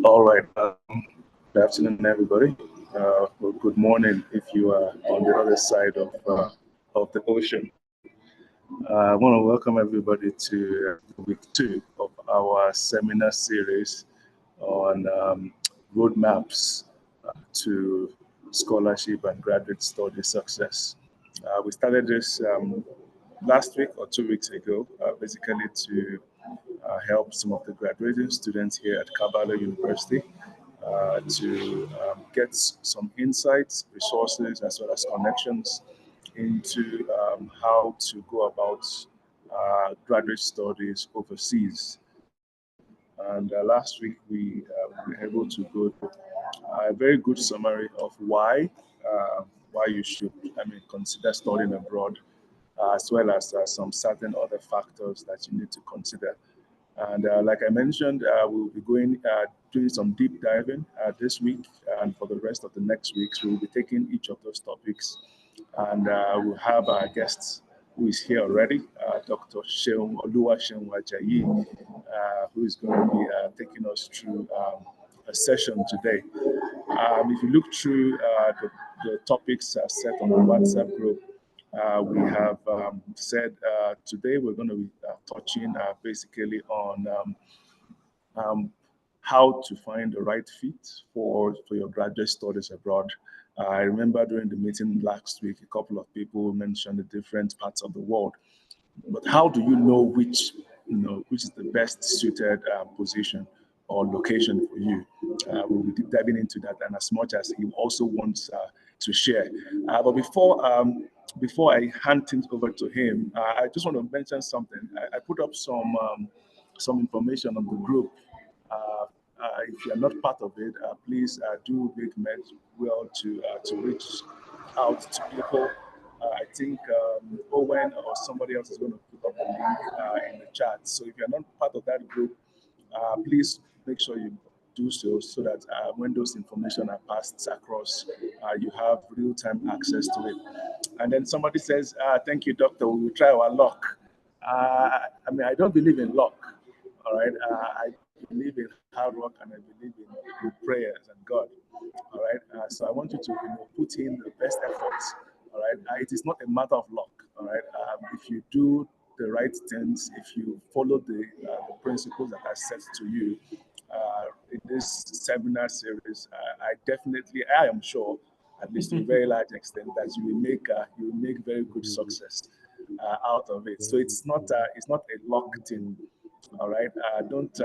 All right. Good afternoon, everybody. Well, good morning if you are on the other side of the ocean. I want to welcome everybody to week 2 of our seminar series on roadmaps to scholarship and graduate study success. We started this last week or 2 weeks ago, basically to help some of the graduating students here at Kabbalah University to get some insights, resources, as well as connections into how to go about graduate studies overseas. And last week we were able to go to a very good summary of why you should, consider studying abroad, as well as some certain other factors that you need to consider. And like I mentioned, we'll be doing some deep diving this week, and for the rest of the next weeks, we'll be taking each of those topics, and we'll have our guests who is here already, Dr. Oluwaseun Ajayi, who is going to be taking us through a session today. If you look through the topics set on the WhatsApp group, we have said today we're going to be touching basically on how to find the right fit for your graduate studies abroad. I remember during the meeting last week, a couple of people mentioned the different parts of the world. But how do you know which is the best suited position or location for you? We'll be deep diving into that, and as much as he also wants to share. But before I hand things over to him, I just want to mention something. I put up some information on the group. If you are not part of it, please do make well to reach out to people. I think Owen or somebody else is going to put up the link in the chat. So if you're not part of that group, please make sure you do so that when those information are passed across, you have real-time access to it. And then somebody says, thank you, doctor, we will try our luck. I don't believe in luck, all right? I believe in hard work, and I believe in prayers and God, all right? So I want you to put in the best efforts, all right? It is not a matter of luck, all right? If you do the right things, if you follow the principles that are set to you in this seminar series, I am sure, at least to a very large extent, that you will make very good success out of it. So it's not a luck thing, all right? Don't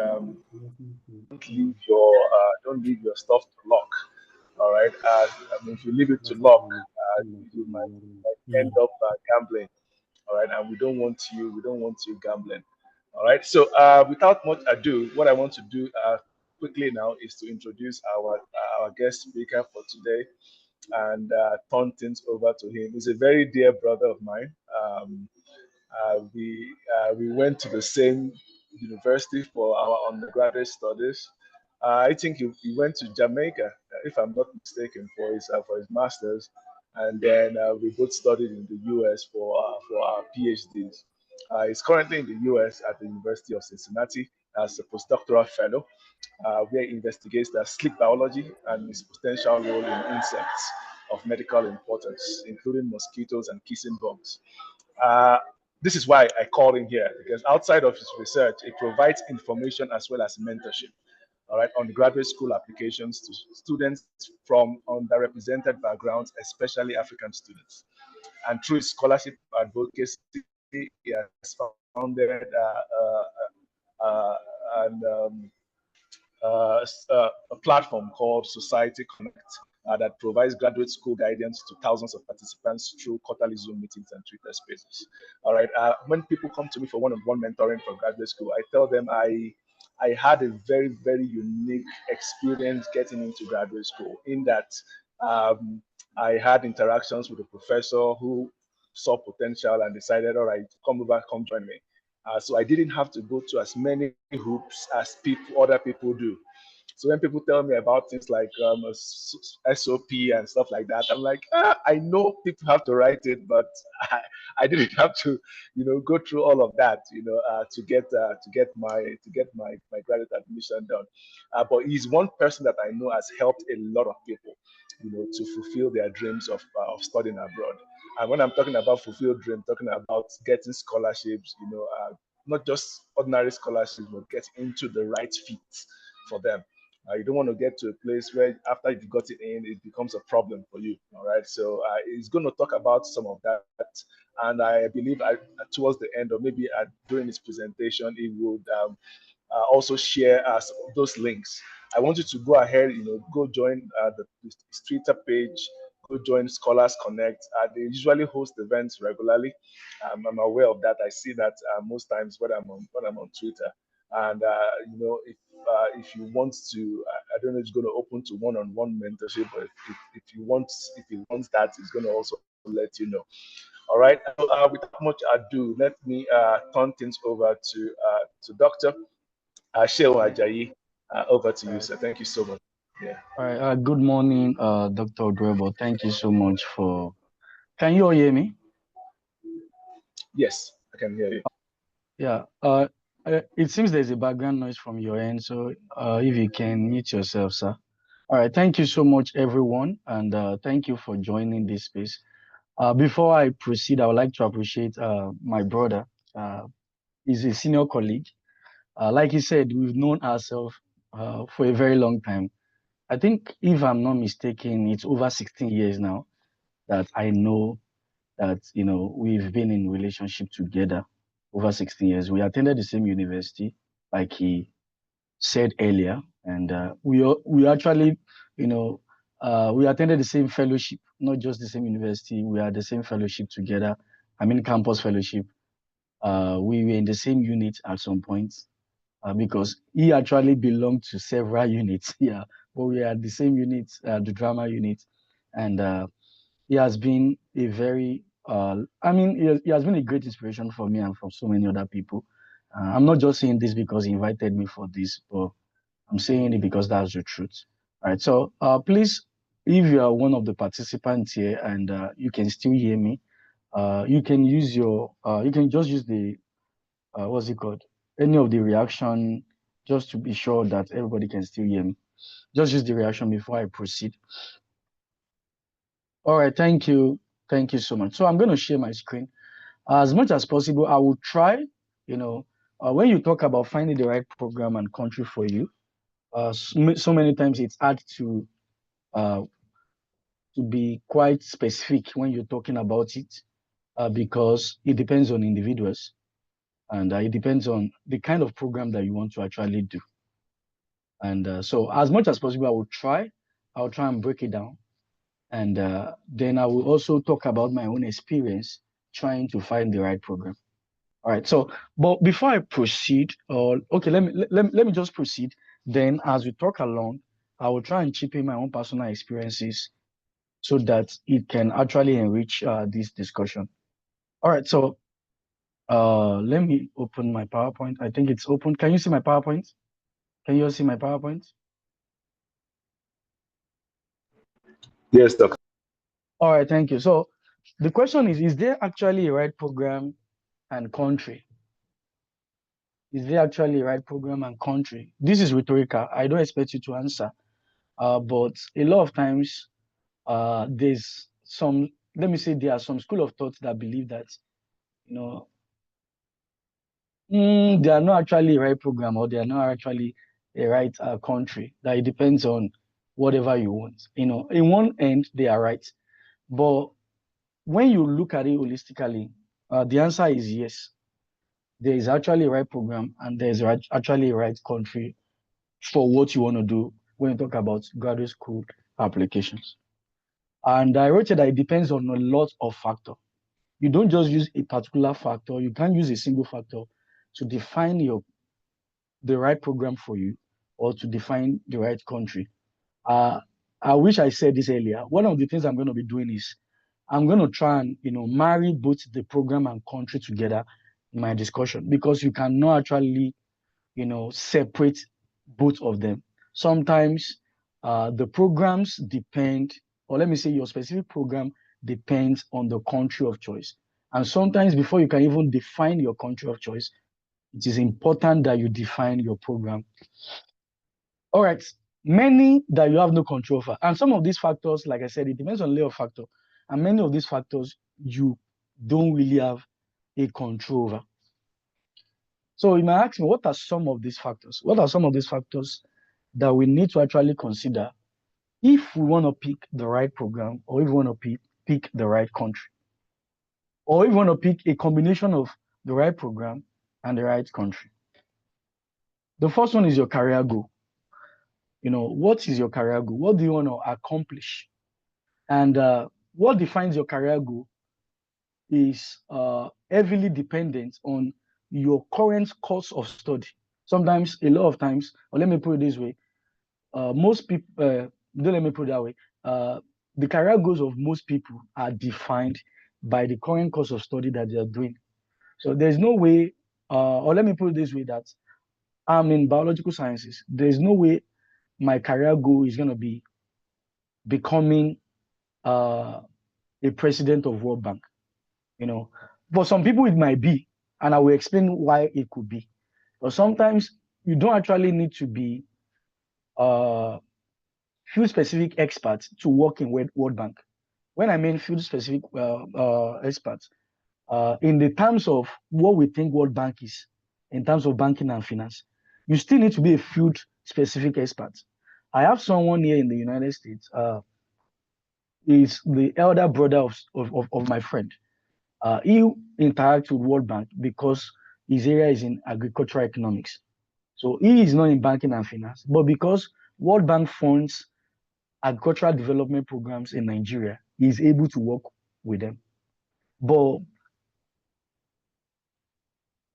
leave your stuff to luck, all right? If you leave it to luck, you might end up gambling. All right, and we don't want you gambling. All right, so without much ado, what I want to do quickly now is to introduce our guest speaker for today, and turn things over to him. He's a very dear brother of mine. We went to the same university for our undergraduate studies. I think he went to Jamaica, if I'm not mistaken, for his masters, and then we both studied in the U.S. for our PhDs. He's currently in the U.S. at the University of Cincinnati as a postdoctoral fellow, where he investigates the sleep biology and its potential role in insects of medical importance, including mosquitoes and kissing bugs. This is why I called him here, because outside of his research, it provides information as well as mentorship, all right, on graduate school applications to students from underrepresented backgrounds, especially African students. And through his scholarship advocacy, he has founded and a platform called Society Connect that provides graduate school guidance to thousands of participants through quarterly Zoom meetings and Twitter spaces. All right. When people come to me for one-on-one mentoring for graduate school, I tell them I had a very, very unique experience getting into graduate school in that I had interactions with a professor who saw potential and decided, all right, come over, come join me. So I didn't have to go to as many hoops as other people do. So when people tell me about things like SOP and stuff like that, I'm like, I know people have to write it, but I didn't have to, go through all of that, to get my graduate admission done. But he's one person that I know has helped a lot of people, to fulfill their dreams of studying abroad. And when I'm talking about fulfilled dream, talking about getting scholarships, not just ordinary scholarships, but get into the right fit for them. You don't want to get to a place where after you've got it in, it becomes a problem for you. All right. So he's going to talk about some of that. And I believe towards the end, or maybe during his presentation, he would also share those links. I want you to go ahead, go join his Twitter page, go join Scholars Connect. They usually host events regularly. I'm aware of that. I see that most times when I'm on Twitter. And if you want to, I don't know, it's going to open to one-on-one mentorship, but if he wants that, it's going to also let you know. All right. So without much ado, let me turn things over to Doctor Ajayi. Over to All you, right. sir. Thank you so much. Yeah. All right. Good morning, Dr. Odrebo. Thank you so much for. Can you all hear me? Yes, I can hear you. Yeah. It seems there's a background noise from your end, so if you can mute yourself, sir. All right. Thank you so much, everyone, and thank you for joining this space. Before I proceed, I would like to appreciate my brother. Uh, he's a senior colleague. Like he said, we've known ourselves for a very long time. I think, if I'm not mistaken, it's over 16 years now that I know that, we've been in relationship together over 16 years. We attended the same university, like he said earlier, and we actually, you know, we attended the same fellowship, not just the same university. We had the same fellowship together. I mean, campus fellowship. We were in the same unit at some point because he actually belonged to several units. Yeah, but we are the same unit, the drama unit, and he has been a very, he has been a great inspiration for me and for so many other people. I'm not just saying this because he invited me for this, but I'm saying it because that's the truth. All right, so please, if you are one of the participants here and you can still hear me, you can just use the what's it called? Any of the reaction, just to be sure that everybody can still hear me. Just use the reaction before I proceed. All right, thank you. Thank you so much. So I'm going to share my screen. As much as possible, I will try, you know, when you talk about finding the right program and country for you, so many times it's hard uh, to be quite specific when you're talking about it because it depends on individuals and it depends on the kind of program that you want to actually do. And so as much as possible, I'll try and break it down. And then I will also talk about my own experience trying to find the right program. All right. So, but before I proceed, or okay, let me just proceed. Then, as we talk along, I will try and chip in my own personal experiences so that it can actually enrich this discussion. All right. So, let me open my PowerPoint. I think it's open. Can you see my PowerPoint? Can you all see my PowerPoint? Yes, doctor. All right. Thank you. So, the question is there actually a right program and country? Is there actually a right program and country? This is rhetorical. I don't expect you to answer. But a lot of times, there's some, let me say, there are some school of thought that believe that, you know, they are not actually a right program or they are not actually a right country. That it depends on whatever you want. In one end, they are right. But when you look at it holistically, the answer is yes. There is actually a right program and there's actually a right country for what you want to do when you talk about graduate school applications. And I wrote it that it depends on a lot of factors. You don't just use a particular factor. You can't use a single factor to define the right program for you or to define the right country. Uh, I wish I said this earlier. One of the things I'm going to be doing is I'm going to try and marry both the program and country together in my discussion because you cannot actually separate both of them. Sometimes the programs depend, or let me say your specific program depends on the country of choice. And sometimes before you can even define your country of choice, it is important that you define your program. All right, many that you have no control over. And some of these factors, like I said, it depends on a layer of factor. And many of these factors you don't really have a control over. So you might ask me, what are some of these factors? What are some of these factors that we need to actually consider if we want to pick the right program, or if we want to pick the right country, or if we want to pick a combination of the right program and the right country? The first one is your career goal. What is your career goal? What do you want to accomplish? And what defines your career goal is heavily dependent on your current course of study. Sometimes, a lot of times, or let me put it this way, most people, don't let me put it that way, the career goals of most people are defined by the current course of study that they are doing. So there's no way, or let me put it this way, that I'm in biological sciences. There's no way my career goal is going to be becoming a president of World Bank. For some people it might be, and I will explain why it could be. But sometimes you don't actually need to be field specific experts to work in World Bank. When I mean field specific experts, in the terms of what we think World Bank is, in terms of banking and finance, you still need to be a field specific expert. I have someone here in the United States. Is the elder brother of my friend. He interacts with World Bank because his area is in agricultural economics. So he is not in banking and finance, but because World Bank funds agricultural development programs in Nigeria, he is able to work with them. But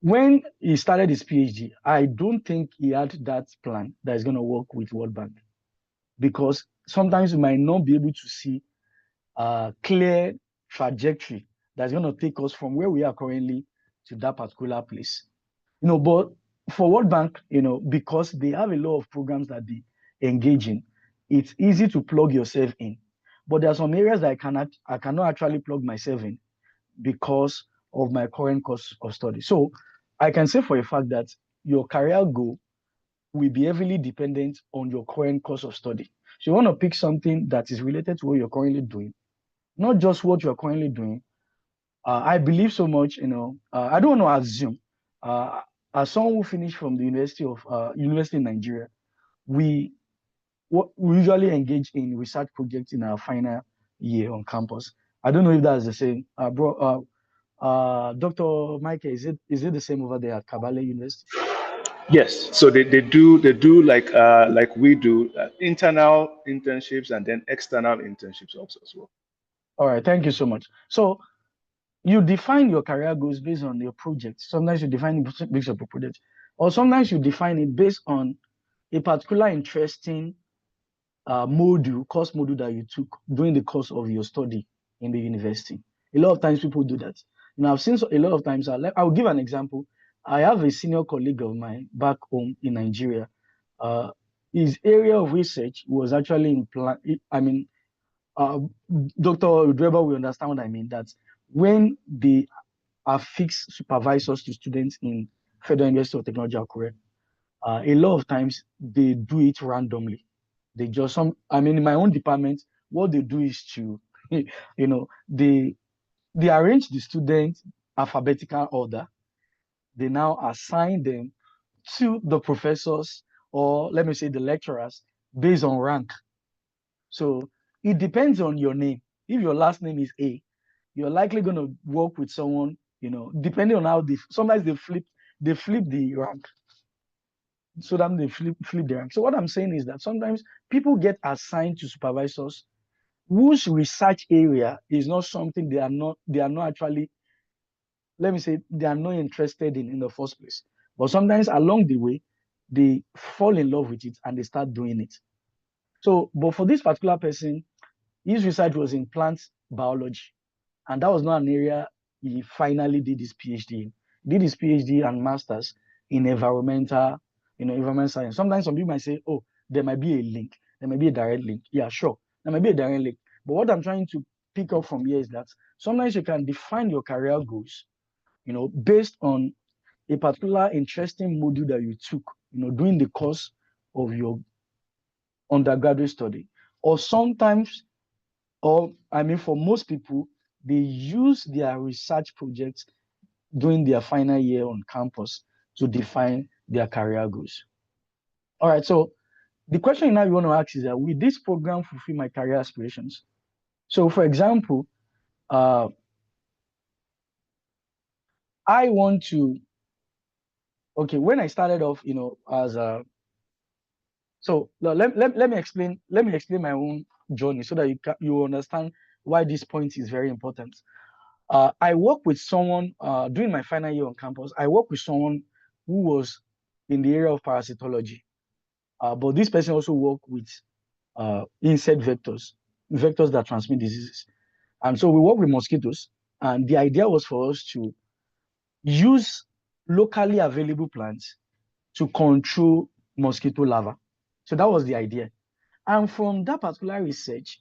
when he started his PhD, I don't think he had that plan that is going to work with World Bank, because sometimes you might not be able to see a clear trajectory that's going to take us from where we are currently to that particular place. But for World Bank, because they have a lot of programs that they engage in, it's easy to plug yourself in. But there are some areas that I cannot actually plug myself in because of my current course of study. So I can say for a fact that your career goal will be heavily dependent on your current course of study. So you want to pick something that is related to what you're currently doing, not just what you're currently doing. I believe so much, I don't want to assume. As someone who finished from the University in Nigeria, we usually engage in research projects in our final year on campus. I don't know if that's the same. Dr. Michael, is it the same over there at Kabale University? Yes, so they do like we do, internal internships and then external internships also as well. All right, thank you so much. So you define your career goals based on your project. Sometimes you define it based on your project, or sometimes you define it based on a particular interesting course module that you took during the course of your study in the university. A lot of times people do that. I've seen a lot of times. I'll give an example. I have a senior colleague of mine back home in Nigeria. His area of research was actually in plan. I mean, Dr. Dreber will understand what I mean. That when they are fixed supervisors to students in Federal University of Technology, Akure, a lot of times they do it randomly. They just in my own department, what they do is to, they arrange the students alphabetical order. They now assign them to the professors, or let me say the lecturers, based on rank. So it depends on your name. If your last name is A, you're likely going to work with someone, depending on how sometimes they flip the rank. So then they flip the rank. So what I'm saying is that sometimes people get assigned to supervisors whose research area is not something they are not actually, let me say, they are not interested in the first place. But sometimes along the way, they fall in love with it and they start doing it. So, but for this particular person, his research was in plant biology, and that was not an area he finally did his PhD in. He did his PhD and masters in environmental science. Sometimes some people might say, oh, there might be a link. There might be a direct link. Yeah, sure. There might be a direct link. But what I'm trying to pick up from here is that sometimes you can define your career goals, based on a particular interesting module that you took, during the course of your undergraduate study. Or sometimes, for most people, they use their research projects during their final year on campus to define their career goals. All right, so the question now you want to ask is that, will this program fulfill my career aspirations? So, for example, I want to, when I started off, as a, so let me explain my own journey so that you understand why this point is very important. I work with someone during my final year on campus. I work with someone who was in the area of parasitology, but this person also worked with insect vectors that transmit diseases. And so we work with mosquitoes, and the idea was for us to use locally available plants to control mosquito larvae. So that was the idea. And from that particular research,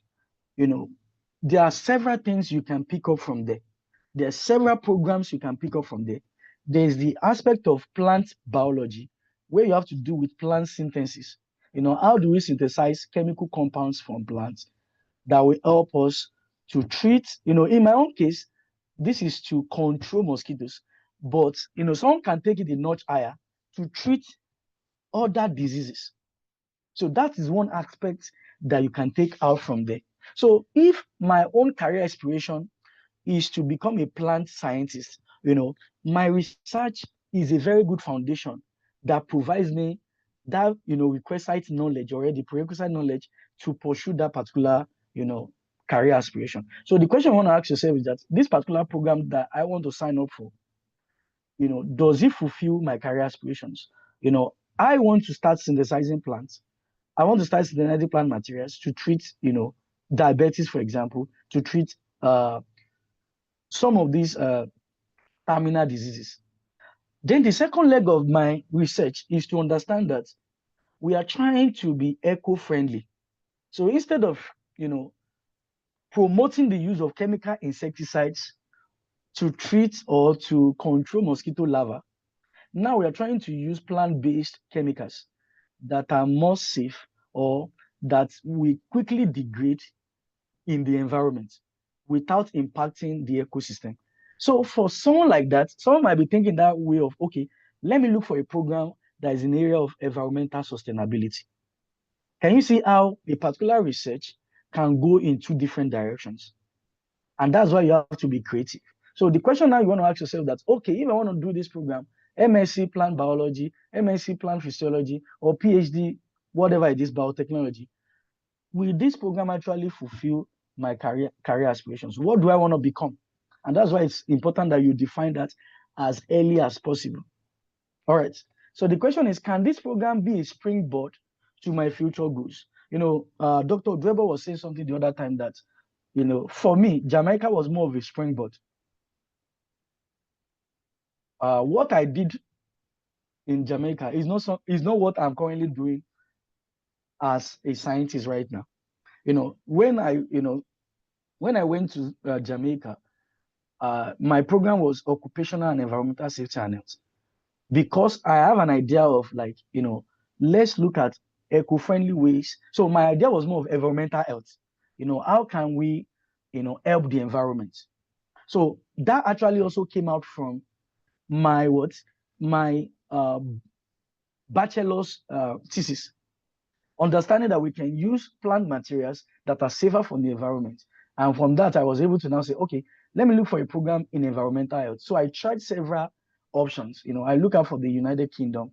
there are several things you can pick up from there. There are several programs you can pick up from there. There's the aspect of plant biology, where you have to do with plant synthesis. How do we synthesize chemical compounds from plants that will help us to treat, in my own case, this is to control mosquitoes, but, someone can take it a notch higher to treat other diseases. So that is one aspect that you can take out from there. So if my own career aspiration is to become a plant scientist, my research is a very good foundation that provides me that, requisite knowledge, or the prerequisite knowledge to pursue that particular, career aspiration. So the question I want to ask yourself is that this particular program that I want to sign up for, does it fulfill my career aspirations? I want to start synthesizing plants. I want to start synthesizing plant materials to treat, diabetes, for example, to treat some of these terminal diseases. Then the second leg of my research is to understand that we are trying to be eco-friendly. So instead of, promoting the use of chemical insecticides to treat or to control mosquito larvae, now we are trying to use plant-based chemicals that are more safe, or that will quickly degrade in the environment without impacting the ecosystem. So for someone like that, someone might be thinking that way of, okay, let me look for a program that is in the area of environmental sustainability. Can you see how a particular research can go in two different directions? And that's why you have to be creative. So the question now you want to ask yourself that, okay, if I want to do this program, MSc plant biology, MSc plant physiology, or PhD, whatever it is, biotechnology, will this program actually fulfill my career aspirations? What do I want to become? And that's why it's important that you define that as early as possible. All right. So the question is, can this program be a springboard to my future goals? Dr. Dweber was saying something the other time that, for me, Jamaica was more of a springboard. What I did in Jamaica is not what I'm currently doing as a scientist right now. When I went to Jamaica, my program was occupational and environmental safety and health, because I have an idea of, like, let's look at eco-friendly ways. So my idea was more of environmental health. How can we, help the environment? So that actually also came out from my bachelor's thesis, understanding that we can use plant materials that are safer for the environment. And from that, I was able to now say, okay, let me look for a program in environmental health. So I tried several options. I look out for the United Kingdom.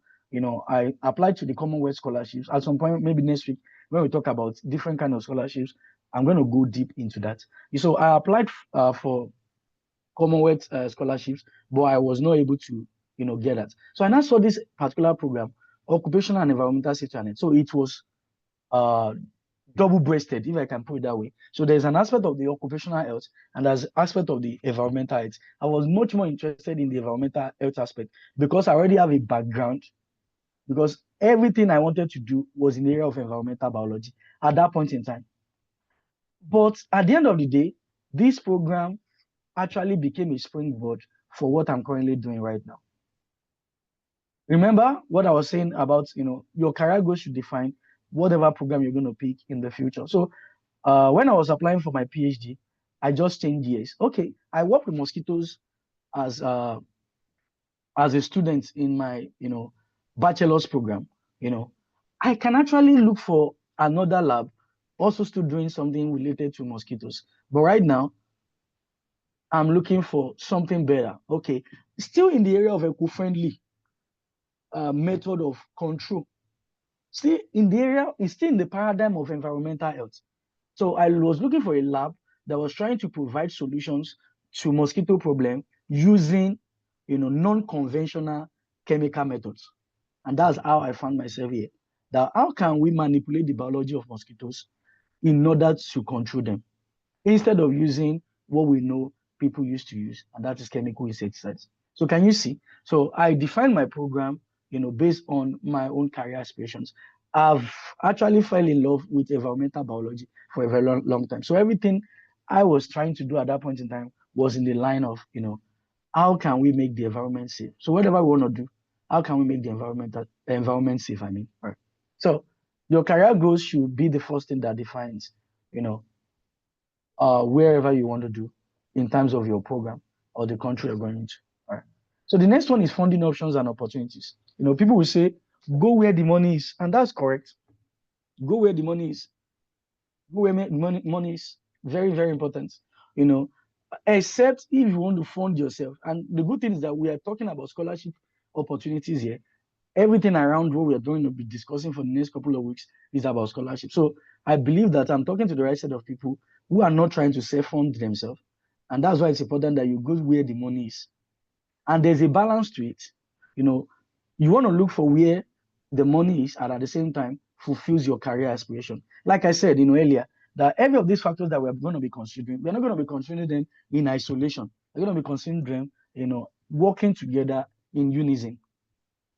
I applied to the Commonwealth scholarships. At some point, maybe next week, when we talk about different kind of scholarships, I'm going to go deep into that. So I applied for Commonwealth scholarships, but I was not able to, get that. So I now saw this particular program, occupational and environmental safety and health. So it was double-breasted, if I can put it that way. So there's an aspect of the occupational health, and there's an aspect of the environmental health. I was much more interested in the environmental health aspect because I already have a background. Because everything I wanted to do was in the area of environmental biology at that point in time. But at the end of the day, this program actually became a springboard for what I'm currently doing right now. Remember what I was saying about, your career goals should define whatever program you're going to pick in the future. So when I was applying for my PhD, I just changed gears. Okay, I work with mosquitoes as a student in my, bachelor's program. I can actually look for another lab also still doing something related to mosquitoes. But right now, I'm looking for something better. Okay, still in the area of eco-friendly method of control. Still in the area, it's still in the paradigm of environmental health. So I was looking for a lab that was trying to provide solutions to mosquito problem using, non-conventional chemical methods. And that's how I found myself here. That how can we manipulate the biology of mosquitoes in order to control them instead of using what we know people used to use, and that is chemical insecticides. So can you see? So I defined my program, based on my own career aspirations. I've actually fell in love with environmental biology for a very long time. So everything I was trying to do at that point in time was in the line of, how can we make the environment safe? So whatever we want to do, how can we make the environment safe? I mean, right. So your career goals should be the first thing that defines, wherever you want to do in terms of your program or the country you're going into. All right. So the next one is funding options and opportunities. People will say, go where the money is, and that's correct. Go where the money is. Go where money is. Very, very important. Except if you want to fund yourself. And the good thing is that we are talking about scholarship opportunities here. Everything around what we are going to be discussing for the next couple of weeks is about scholarship. So I believe that I'm talking to the right set of people who are not trying to self-fund themselves. And that's why it's important that you go where the money is. And there's a balance to it. You want to look for where the money is and at the same time fulfills your career aspiration. Like I said, earlier, that every of these factors that we're going to be considering, we're not going to be considering them in isolation. We're going to be considering them, working together in unison.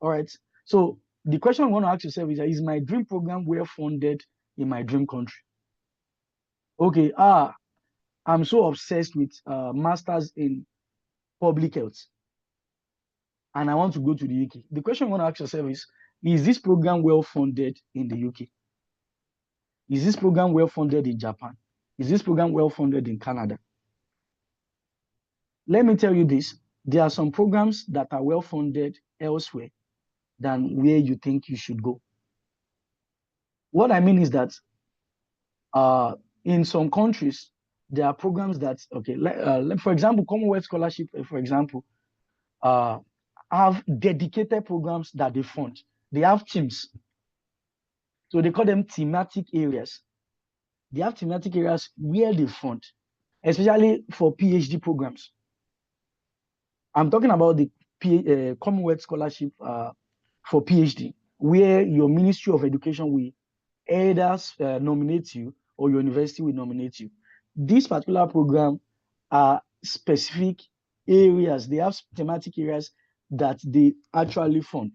All right. So the question I want to ask yourself is my dream program well funded in my dream country? Okay. I'm so obsessed with masters in public health, and I want to go to the UK. The question I want to ask yourself is this program well funded in the UK? Is this program well funded in Japan? Is this program well funded in Canada? Let me tell you this. There are some programs that are well funded elsewhere than where you think you should go. What I mean is that in some countries, there are programs that, okay, for example, Commonwealth Scholarship, for example, have dedicated programs that they fund. They have teams. So they call them thematic areas. They have thematic areas where they fund, especially for PhD programs. I'm talking about the Commonwealth Scholarship for PhD, where your Ministry of Education will either nominate you or your university will nominate you. This particular program are specific areas. They have thematic areas that they actually fund.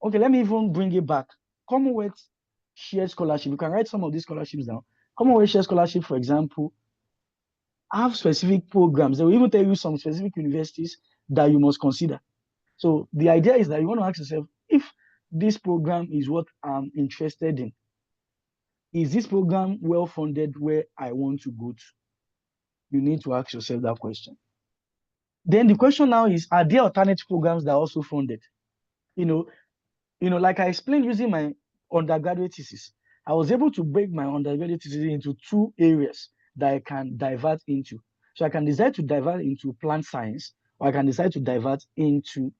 Okay, let me even bring it back. Commonwealth Shared Scholarship. You can write some of these scholarships down. Commonwealth Shared Scholarship, for example, have specific programs. They will even tell you some specific universities that you must consider. So the idea is that you want to ask yourself, if this program is what I'm interested in, is this program well funded where I want to go to? You need to ask yourself that question. Then the question now is, are there alternative programs that are also funded? Like I explained using my undergraduate thesis, I was able to break my undergraduate thesis into two areas that I can divert into. So I can decide to divert into plant science, or I can decide to divert into,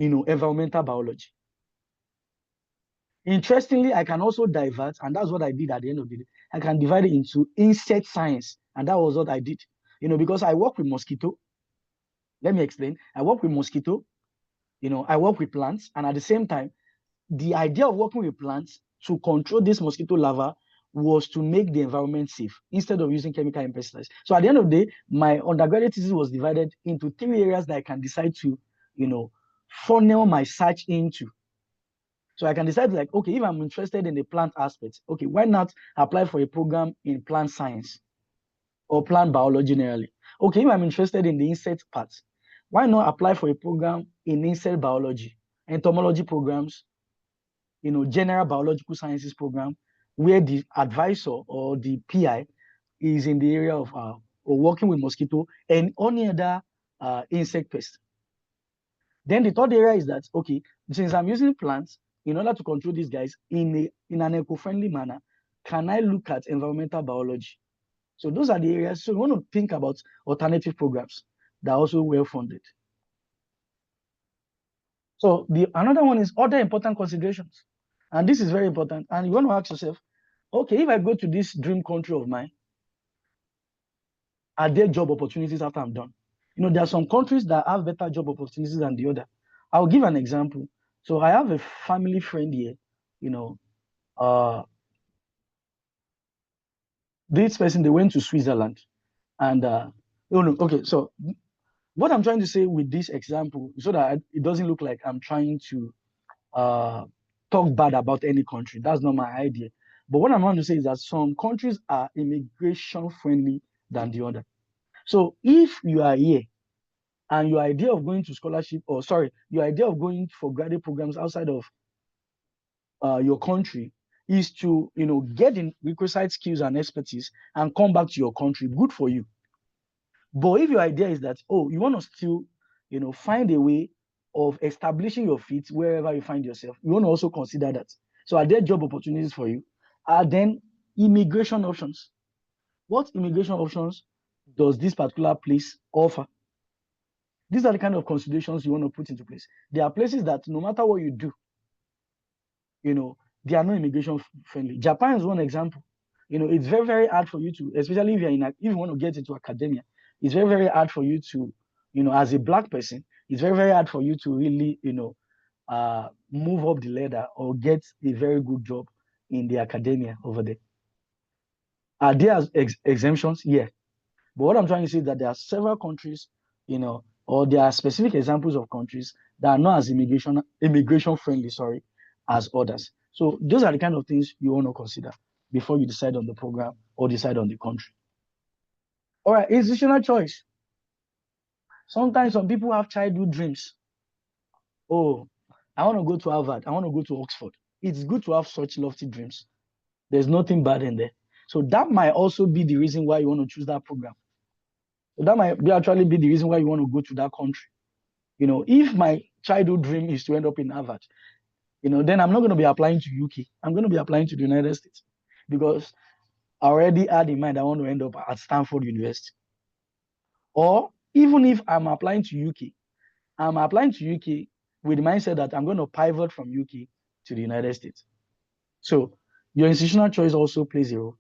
environmental biology. Interestingly, I can also divert, and that's what I did at the end of the day. I can divide it into insect science, and that was what I did. Because I work with mosquito. Let me explain. I work with mosquito. I work with plants, and at the same time, the idea of working with plants to control this mosquito larva was to make the environment safe instead of using chemical and pesticides. So at the end of the day, my undergraduate thesis was divided into three areas that I can decide to, funnel my search into. So I can decide like, okay, if I'm interested in the plant aspect, okay, why not apply for a program in plant science or plant biology generally? Okay, if I'm interested in the insect part, why not apply for a program in insect biology, entomology programs, general biological sciences program, where the advisor or the PI is in the area of or working with mosquito and any other insect pest. Then the third area is that, okay, since I'm using plants in order to control these guys in an eco-friendly manner, can I look at environmental biology? So those are the areas. So you want to think about alternative programs that are also well funded. So another one is other important considerations. And this is very important. And you want to ask yourself, okay, if I go to this dream country of mine, are there job opportunities after I'm done? There are some countries that have better job opportunities than the other. I'll give an example. So I have a family friend here, this person, they went to Switzerland. And, okay, so what I'm trying to say with this example, so that it doesn't look like I'm trying to talk bad about any country. That's not my idea. But what I'm trying to say is that some countries are immigration friendly than the other. So if you are here and your idea of going to scholarship, or sorry, your idea of going for graduate programs outside of your country is to, get the requisite skills and expertise and come back to your country, good for you. But if your idea is that, you want to still, find a way of establishing your feet wherever you find yourself, you want to also consider that. So are there job opportunities for you? Are then immigration options? What immigration options does this particular place offer? These are the kind of considerations you want to put into place. There are places that no matter what you do, they are not immigration friendly. Japan is one example. It's very, very hard for you to, especially if you want to get into academia, it's very, very hard for you to, as a Black person, it's very, very hard for you to really, move up the ladder or get a very good job in the academia over there. Are there exemptions? Yeah. But what I'm trying to say is that there are several countries, or there are specific examples of countries that are not as immigration friendly, as others. So those are the kind of things you want to consider before you decide on the program or decide on the country. All right, institutional choice. Sometimes some people have childhood dreams. Oh, I want to go to Harvard. I want to go to Oxford. It's good to have such lofty dreams. There's nothing bad in there. So that might also be the reason why you want to choose that program. So that might actually be the reason why you want to go to that country. If my childhood dream is to end up in Harvard, then I'm not going to be applying to UK. I'm going to be applying to the United States because I already had in mind I want to end up at Stanford University. Or even if I'm applying to UK, I'm applying to UK with the mindset that I'm going to pivot from UK to the United States. So your institutional choice also plays a role.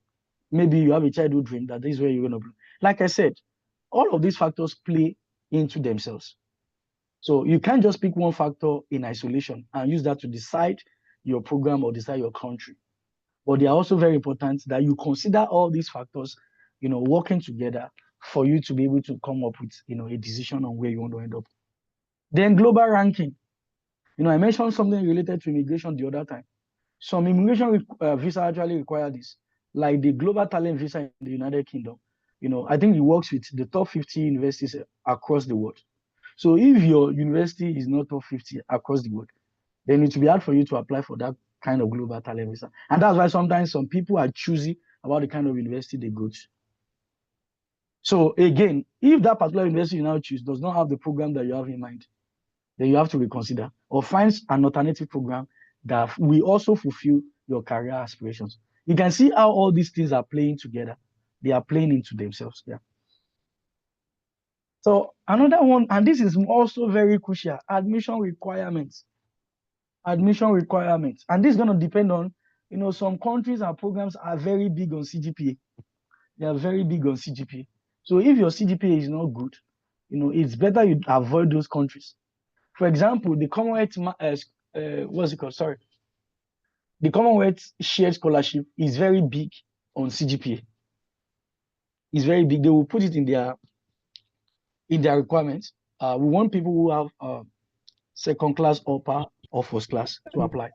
Maybe you have a childhood dream that this is where you're going to be. Like I said, all of these factors play into themselves. So you can't just pick one factor in isolation and use that to decide your program or decide your country. But they are also very important that you consider all these factors, working together for you to be able to come up with, a decision on where you want to end up. Then global ranking. I mentioned something related to immigration the other time. Some immigration visa actually require this, like the global talent visa in the United Kingdom. I think it works with the top 50 universities across the world. So if your university is not top 50 across the world, then it will be hard for you to apply for that kind of global talent visa. And that's why sometimes some people are choosy about the kind of university they go to. So again, if that particular university you now choose does not have the program that you have in mind, then you have to reconsider or find an alternative program that will also fulfill your career aspirations. You can see how all these things are playing together. They are playing into themselves. Yeah. So another one, and this is also very crucial, admission requirements. Admission requirements. And this is going to depend on, some countries and programs are very big on CGPA. They are very big on CGPA. So if your CGPA is not good, it's better you avoid those countries. For example, the Commonwealth, what's it called? Sorry. The Commonwealth shared scholarship is very big on CGPA. It's very big. They will put it in their requirements. We want people who have second class, upper, or first class to apply.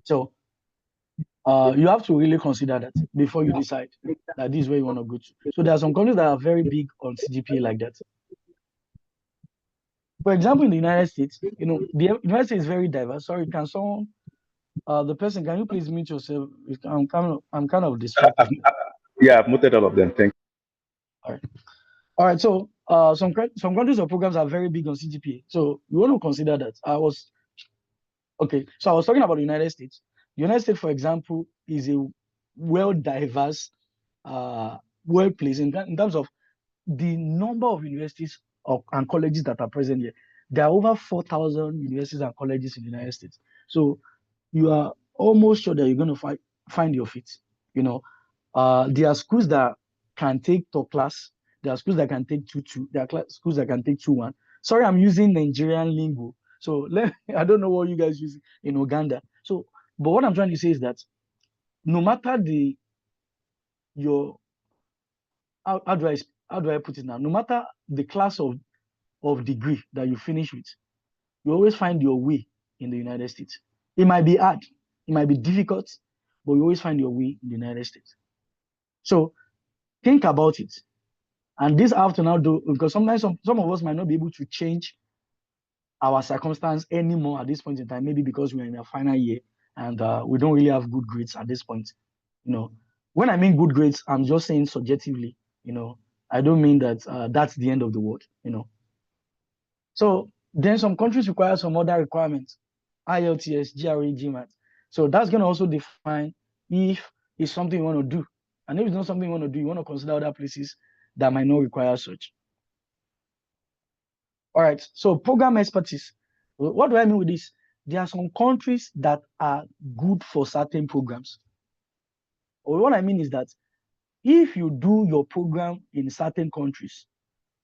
So you have to really consider that before you decide that this is where you want to go to. So there are some countries that are very big on CGPA like that. For example, in the United States, the United States is very diverse. Sorry, can someone, the person, can you please mute yourself? I'm kind of distracted. Yeah, I've noted all of them. Thank All right. All right. So some countries or programs are very big on CGPA. So you want to consider that. Okay. So I was talking about the United States. The United States, for example, is a well diverse, well placed in terms of the number of universities and colleges that are present here. There are over 4,000 universities and colleges in the United States. So you are almost sure that you're going to find your fit. There are schools that can take top class. There are schools that can take 2-2. There are schools that can take 2-1. Sorry, I'm using Nigerian lingo. So I don't know what you guys use in Uganda. So, but what I'm trying to say is that no matter your how do I put it now? No matter the class of degree that you finish with, you always find your way in the United States. It might be hard, it might be difficult, but you always find your way in the United States. So think about it. And this I have to now do, because sometimes some of us might not be able to change our circumstance anymore at this point in time, maybe because we're in our final year and we don't really have good grades at this point. When I mean good grades, I'm just saying subjectively, I don't mean that that's the end of the world. So then some countries require some other requirements, IELTS, GRE, GMAT. So that's going to also define if it's something you want to do. And if it's not something you want to do, you want to consider other places that might not require such. All right, so program expertise. What do I mean with this? There are some countries that are good for certain programs. Or what I mean is that if you do your program in certain countries,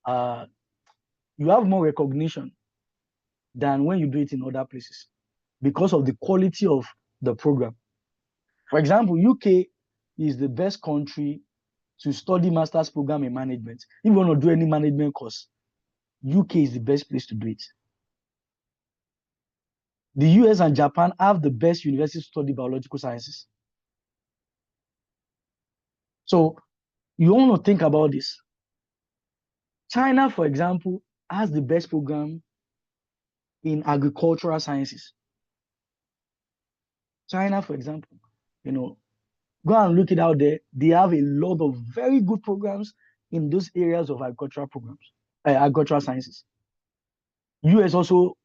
you have more recognition than when you do it in other places because of the quality of the program. For example, UK is the best country to study master's program in management. If you want to do any management course, UK is the best place to do it. The US and Japan have the best universities to study biological sciences. So you want to think about this. China, for example, has the best program in agricultural sciences. China, for example, go and look it out there. They have a lot of very good programs in those areas of agricultural programs, agricultural sciences. US also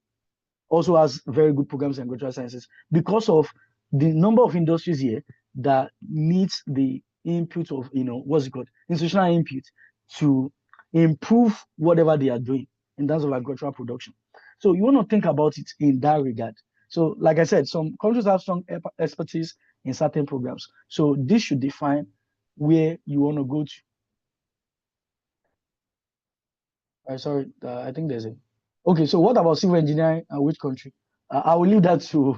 has very good programs in agricultural sciences because of the number of industries here that needs the input of what's it called, institutional input to improve whatever they are doing in terms of agricultural production. So you want to think about it in that regard. So like I said, some countries have strong expertise in certain programs. So this should define where you want to go to. Sorry, I think there's a. Okay, so what about civil engineering and which country? I will leave that to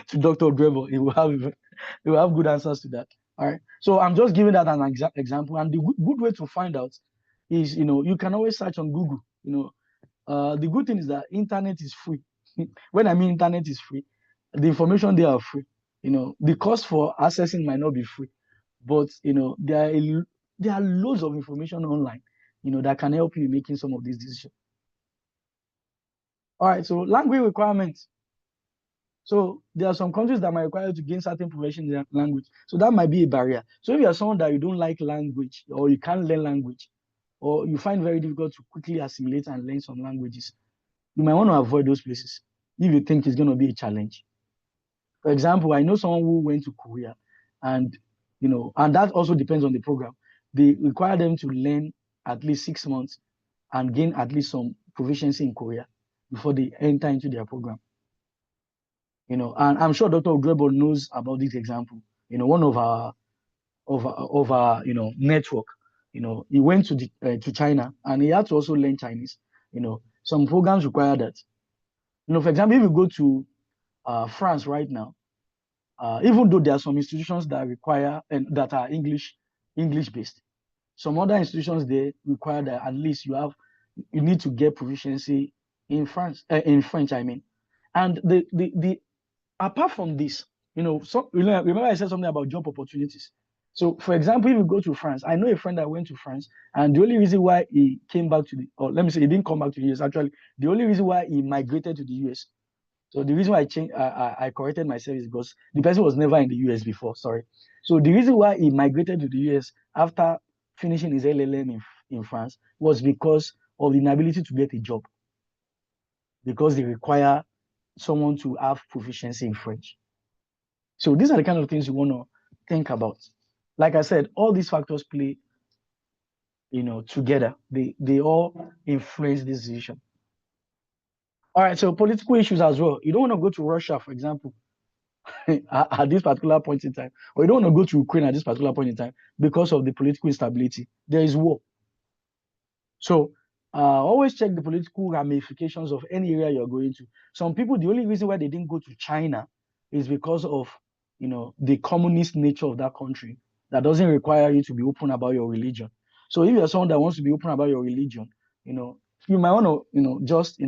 to Dr. Drebo. He will have good answers to that. All right. So I'm just giving that an example, and the good way to find out is you can always search on Google. The good thing is that internet is free. When I mean internet is free, the information there are free. The cost for accessing might not be free, but there are loads of information online, that can help you in making some of these decisions. All right, so language requirements. So there are some countries that might require you to gain certain proficiency in language. So that might be a barrier. So if you're someone that you don't like language, or you can't learn language, or you find very difficult to quickly assimilate and learn some languages, you might want to avoid those places if you think it's going to be a challenge. For example, I know someone who went to Korea, and and that also depends on the program. They require them to learn at least 6 months and gain at least some proficiency in Korea before they enter into their program. And I'm sure Dr. Grebo knows about this example. One of our network. He went to China and he had to also learn Chinese. Some programs require that. For example, if you go to France right now, even though there are some institutions that require and that are English based, some other institutions they require that at least you have you need to get proficiency in French, I mean. And the apart from this, remember I said something about job opportunities. So, for example, if you go to France, I know a friend that went to France, and the only reason why he came back to or let me say, he didn't come back to the US. Actually, the only reason why he migrated to the US. So the reason why I corrected myself is because the person was never in the US before. Sorry. So the reason why he migrated to the US after finishing his LLM in France was because of the inability to get a job, because they require someone to have proficiency in French. So these are the kind of things you want to think about. Like I said, all these factors play, together. They all influence this decision. All right, so political issues as well. You don't want to go to Russia, for example, at this particular point in time, or you don't want to go to Ukraine at this particular point in time because of the political instability. There is war. So always check the political ramifications of any area you're going to. Some people, the only reason why they didn't go to China is because of the communist nature of that country that doesn't require you to be open about your religion. So if you're someone that wants to be open about your religion, you might want to just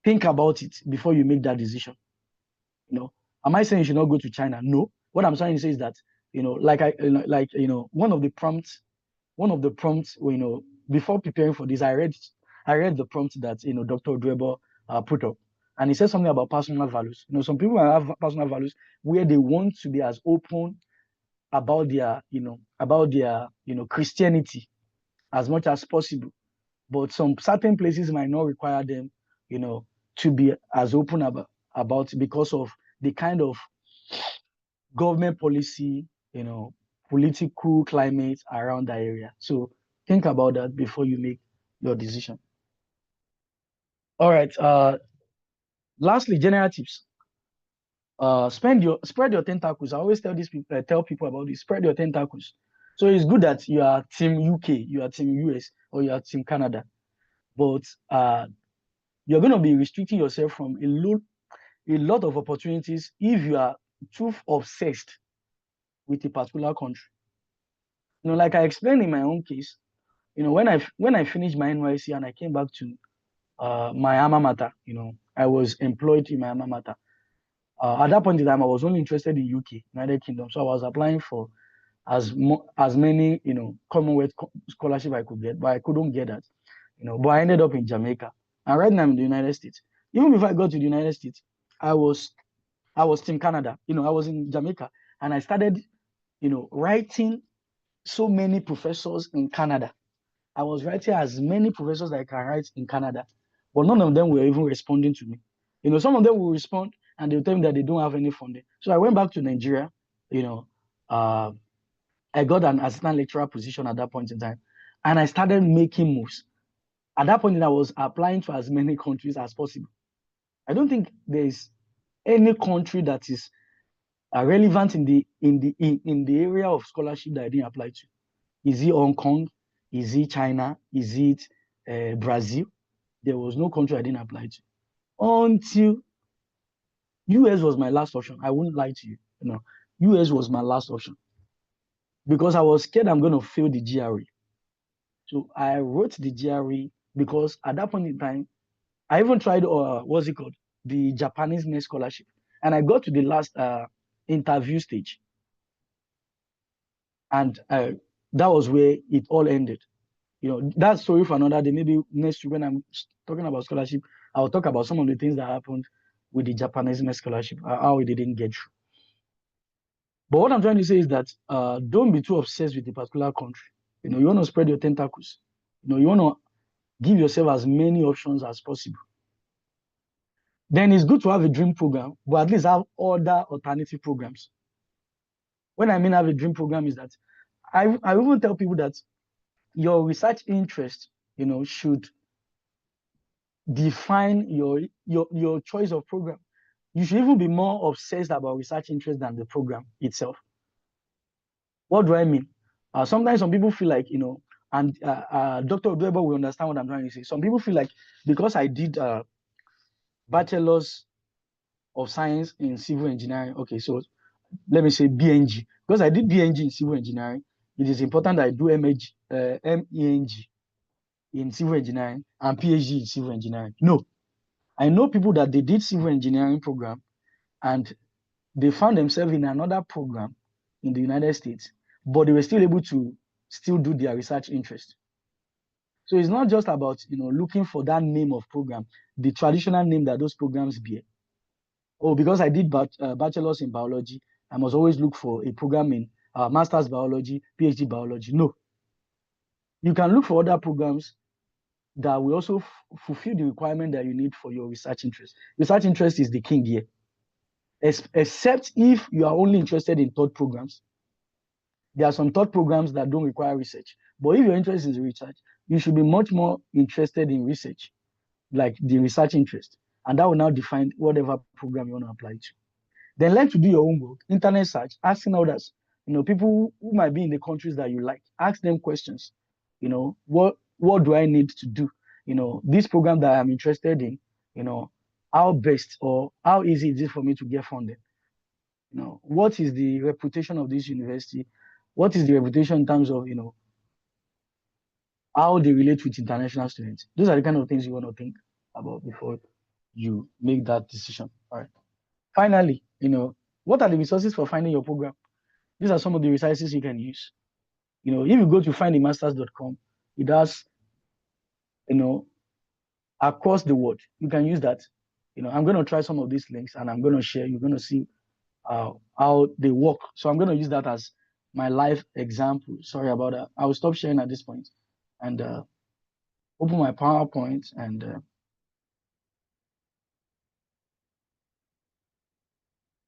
think about it before you make that decision. Am I saying you should not go to China? No. What I'm trying to say is that one of the prompts, before preparing for this, I read the prompt that Dr. Dwebo put up, and he said something about personal values. Some people have personal values where they want to be as open about their Christianity as much as possible, but some certain places might not require them to be as open about because of the kind of government policy, political climate around that area. So think about that before you make your decision. All right. Lastly, general tips. Spread your tentacles. I always tell people about this. Spread your tentacles. So it's good that you are team UK, you are team US, or you are team Canada, but you're going to be restricting yourself from a lot of opportunities if you are too obsessed with a particular country. Like I explained in my own case, when I finished my NYC and I came back to my alma mater, I was employed in my alma mater. At that point in time, I was only interested in UK, United Kingdom, so I was applying for as many Commonwealth scholarship I could get, but I couldn't get that. But I ended up in Jamaica, and right now I'm in the United States. Even before I got to the United States, I was Team Canada. I was in Jamaica, and I started writing so many professors in Canada. I was writing as many professors that I can write in Canada, but none of them were even responding to me. Some of them will respond and they'll tell me that they don't have any funding. So I went back to Nigeria. I got an assistant lecturer position at that point in time, and I started making moves. At that point, I was applying to as many countries as possible. I don't think there is any country that is relevant in the area of scholarship that I didn't apply to. Is it Hong Kong? Is it China? Is it Brazil? There was no country I didn't apply to until US was my last option. I wouldn't lie to you. US was my last option because I was scared I'm going to fail the GRE. So I wrote the GRE because at that point in time, I even tried what's it called, the Japanese Next Scholarship, and I got to the last interview stage, and that was where it all ended. That's story for another day. Maybe next week when I'm talking about scholarship, I'll talk about some of the things that happened with the Japanese Next Scholarship, how it didn't get through. But what I'm trying to say is that don't be too obsessed with a particular country. You want to spread your tentacles. You want to give yourself as many options as possible. Then it's good to have a dream program, but at least have other alternative programs. When I mean have a dream program is that I even tell people that your research interest, should define your choice of program. You should even be more obsessed about research interest than the program itself. What do I mean? Sometimes some people feel like, and Dr. Dwebo will understand what I'm trying to say. Some people feel like because I did bachelor's of science in civil engineering, okay, so let me say BNG. Because I did BNG in civil engineering, it is important that I do MEng. in civil engineering and PhD in civil engineering. No. I know people that they did civil engineering program and they found themselves in another program in the United States, but they were still able to still do their research interest. So it's not just about looking for that name of program, the traditional name that those programs bear. Oh, because I did bachelor's in biology, I must always look for a program in master's biology, PhD biology. No, you can look for other programs that will also fulfill the requirement that you need for your research interest. Research interest is the king here, except if you are only interested in third programs. There are some third programs that don't require research. But if your interest is research, you should be much more interested in research, like the research interest. And that will now define whatever program you want to apply to. Then learn to do your own work, internet search, asking others, people who might be in the countries that you like, ask them questions. What do I need to do? This program that I'm interested in, how best or how easy is it for me to get funded? What is the reputation of this university? What is the reputation in terms of, how they relate with international students? Those are the kind of things you want to think about before you make that decision. All right. Finally, what are the resources for finding your program? These are some of the resources you can use. If you go to findthemasters.com, it has, across the world, you can use that. I'm going to try some of these links and I'm going to share. You're going to see how they work. So I'm going to use that as my live example. Sorry about that. I will stop sharing at this point and open my PowerPoint and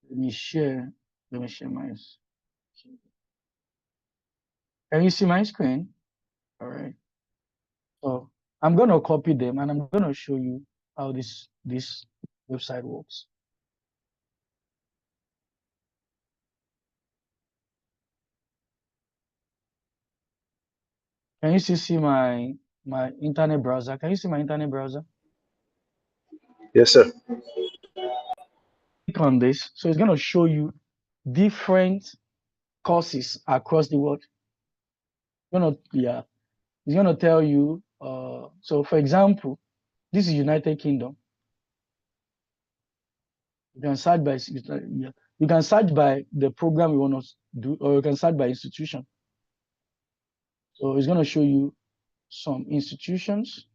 let me share my. Can you see my screen? All right. So I'm going to copy them and I'm going to show you how this website works. Can you still see my internet browser? Can you see my internet browser? Yes, sir. Click on this. So it's going to show you different courses across the world. It's going to tell you. So for example, this is United Kingdom. You can search by you can search by the program you want to do, or you can search by institution. So it's going to show you some institutions,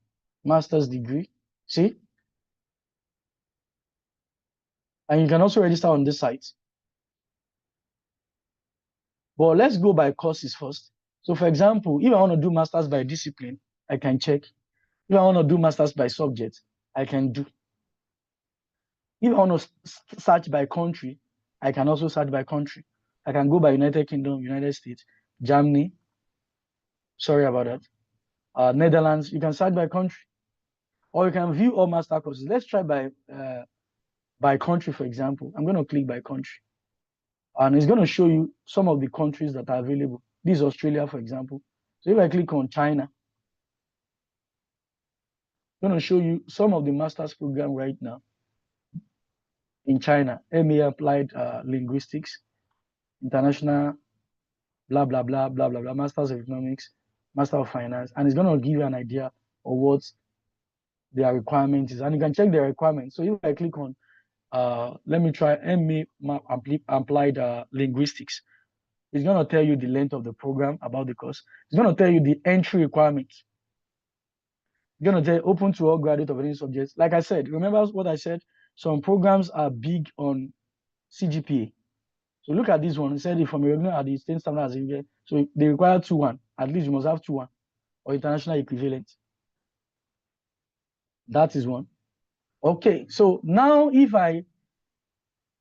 master's degree. See? And you can also register on this site. But let's go by courses first. So for example, if I want to do masters by discipline, I can check. If I want to do masters by subject, I can do. If I want to search by country, I can also search by country. I can go by United Kingdom, United States, Germany. Sorry about that. Netherlands, you can search by country. Or you can view all master courses. Let's try by country, for example. I'm going to click by country. And it's going to show you some of the countries that are available. This is Australia, for example. So if I click on China, I'm going to show you some of the master's program right now in China. MA Applied Linguistics, International, blah, blah, blah, blah, blah, blah, Masters of Economics, Master of Finance. And it's going to give you an idea of what their requirement is. And you can check their requirements. So if I click on, let me try MA Applied Linguistics. It's going to tell you the length of the program about the course. It's going to tell you the entry requirements. It's going to tell you open to all graduate of any subjects. Like I said, remember what I said? Some programs are big on CGPA. So look at this one. It said if from a regular at the state standard as a so they require 2-1. At least you must have 2-1 or international equivalent. That is one. Okay, so now if I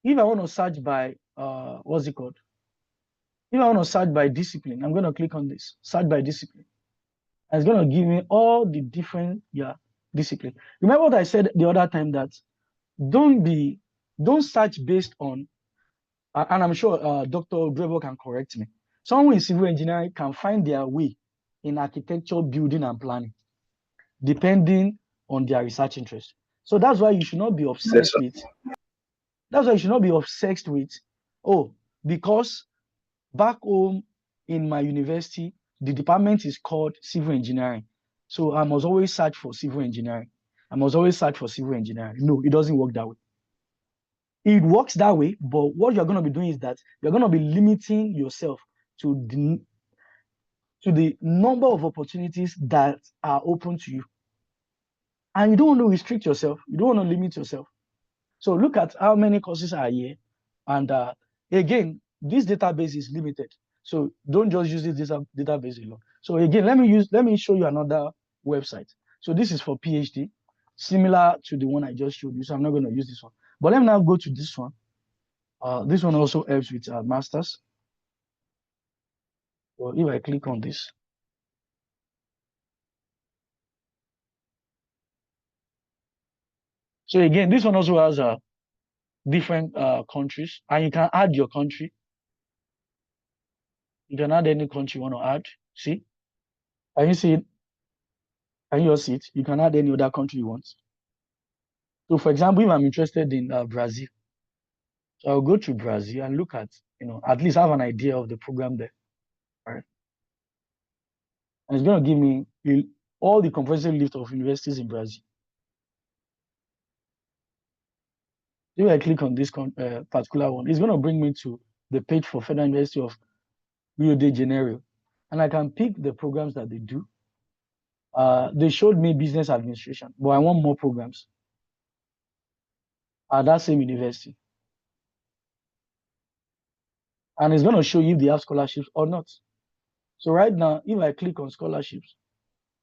want to search by what's it called? If I want to search by discipline, I'm going to click on this, search by discipline. And it's going to give me all the different discipline. Remember what I said the other time, that don't search based on, and I'm sure Dr. Drevo can correct me. Someone in civil engineering can find their way in architecture, building, and planning, depending on their research interest. So that's why you should not be obsessed with. That's why you should not be obsessed with, because back home in my university, the department is called civil engineering. So I must always search for civil engineering. I must always search for civil engineering. No, it doesn't work that way. It works that way, but what you're going to be doing is that you're going to be limiting yourself to the number of opportunities that are open to you. And you don't want to restrict yourself. You don't want to limit yourself. So look at how many courses are here. And again, this database is limited. So don't just use this database alone. So again, let me show you another website. So this is for PhD, similar to the one I just showed you. So I'm not going to use this one. But let me now go to this one. This one also helps with masters. So if I click on this, so again, this one also has different countries, and you can add your country. You can add any country you want to add. See, can you see it? Can you see it? You can add any other country you want. So, for example, if I'm interested in Brazil, so I'll go to Brazil and look at, at least have an idea of the program there. Right? And it's going to give me all the comprehensive list of universities in Brazil. If I click on this particular one, it's going to bring me to the page for Federal University of Rio de Janeiro. And I can pick the programs that they do. They showed me business administration, but I want more programs at that same university. And it's going to show you if they have scholarships or not. So right now, if I click on scholarships,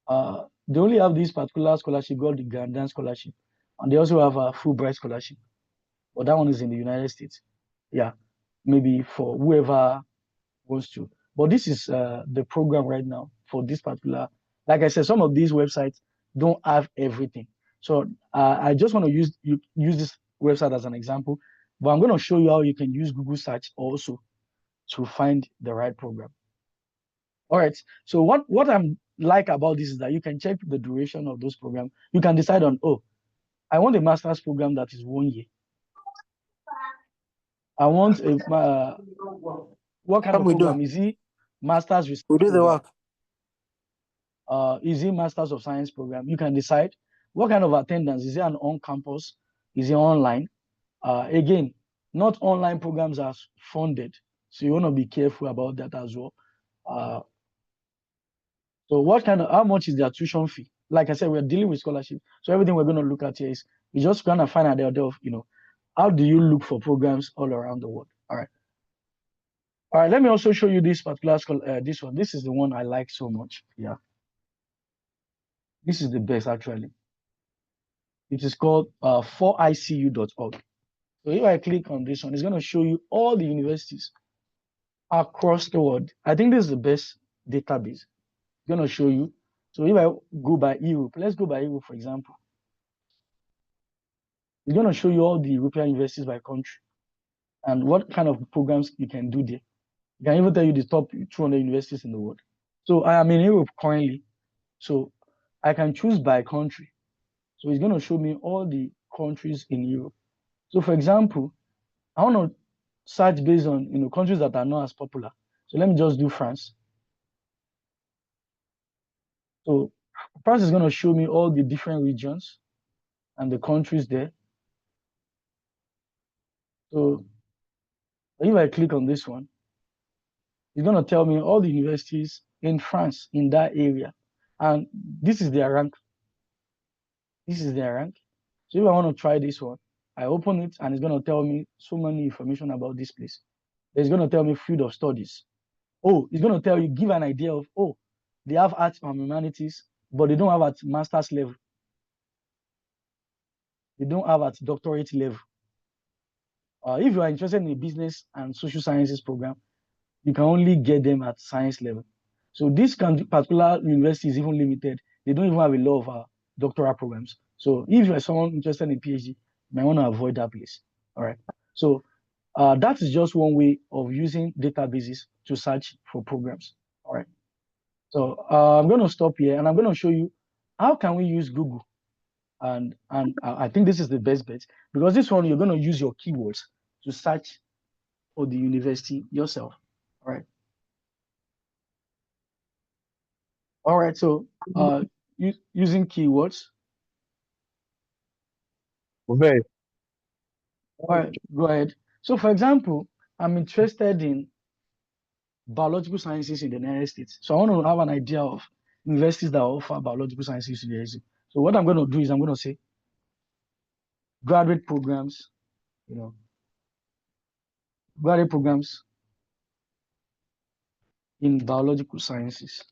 they only have this particular scholarship called the Ghanaian scholarship. And they also have a Fulbright scholarship. But that one is in the United States. Yeah, maybe for whoever wants to. But this is the program right now for this particular. Like I said, some of these websites don't have everything. So I just want to use this website as an example. But I'm going to show you how you can use Google search also to find the right program. All right. So what I'm like about this is that you can check the duration of those programs. You can decide on, oh, I want a master's program that is 1 year. I want a what kind of program is it? Master's research we do the program. work. Is it Masters of Science program? You can decide what kind of attendance. Is it an on-campus? Is it online? Again, not online programs are funded, so you want to be careful about that as well. So how much is their tuition fee? Like I said, we're dealing with scholarship. So everything we're going to look at here is we just going to find out the idea of, how do you look for programs all around the world? All right. All right, let me also show you this particular this one. This is the one I like so much. Yeah. This is the best actually. It is called 4icu.org. So if I click on this one, it's going to show you all the universities across the world. I think this is the best database. It's going to show you. So if I go by Europe, let's go by Europe, for example. It's going to show you all the European universities by country and what kind of programs you can do there. It can even tell you the top 200 universities in the world. So I am in Europe currently. So I can choose by country. So it's going to show me all the countries in Europe. So for example, I want to search based on countries that are not as popular. So let me just do France. So France is going to show me all the different regions and the countries there. So if I click on this one, it's going to tell me all the universities in France in that area. And this is their rank. This is their rank. So if I want to try this one, I open it and it's going to tell me so many information about this place. It's going to tell me field of studies. Oh, it's going to tell you, give an idea of, oh, they have arts and humanities, but they don't have at master's level. They don't have at doctorate level. If you are interested in a business and social sciences program, you can only get them at science level. So this particular university is even limited. They don't even have a lot of doctoral programs. So if you're someone interested in PhD, you might want to avoid that place. All right. So that is just one way of using databases to search for programs. All right. So I'm going to stop here and I'm going to show you how can we use Google. And I think this is the best bet because this one, you're going to use your keywords to search for the university yourself. All right. All right. So using keywords. Very. All right, go ahead. So, for example, I'm interested in biological sciences in the United States. So, I want to have an idea of universities that offer biological sciences in the United States. So, what I'm going to do is I'm going to say graduate programs, graduate programs in biological sciences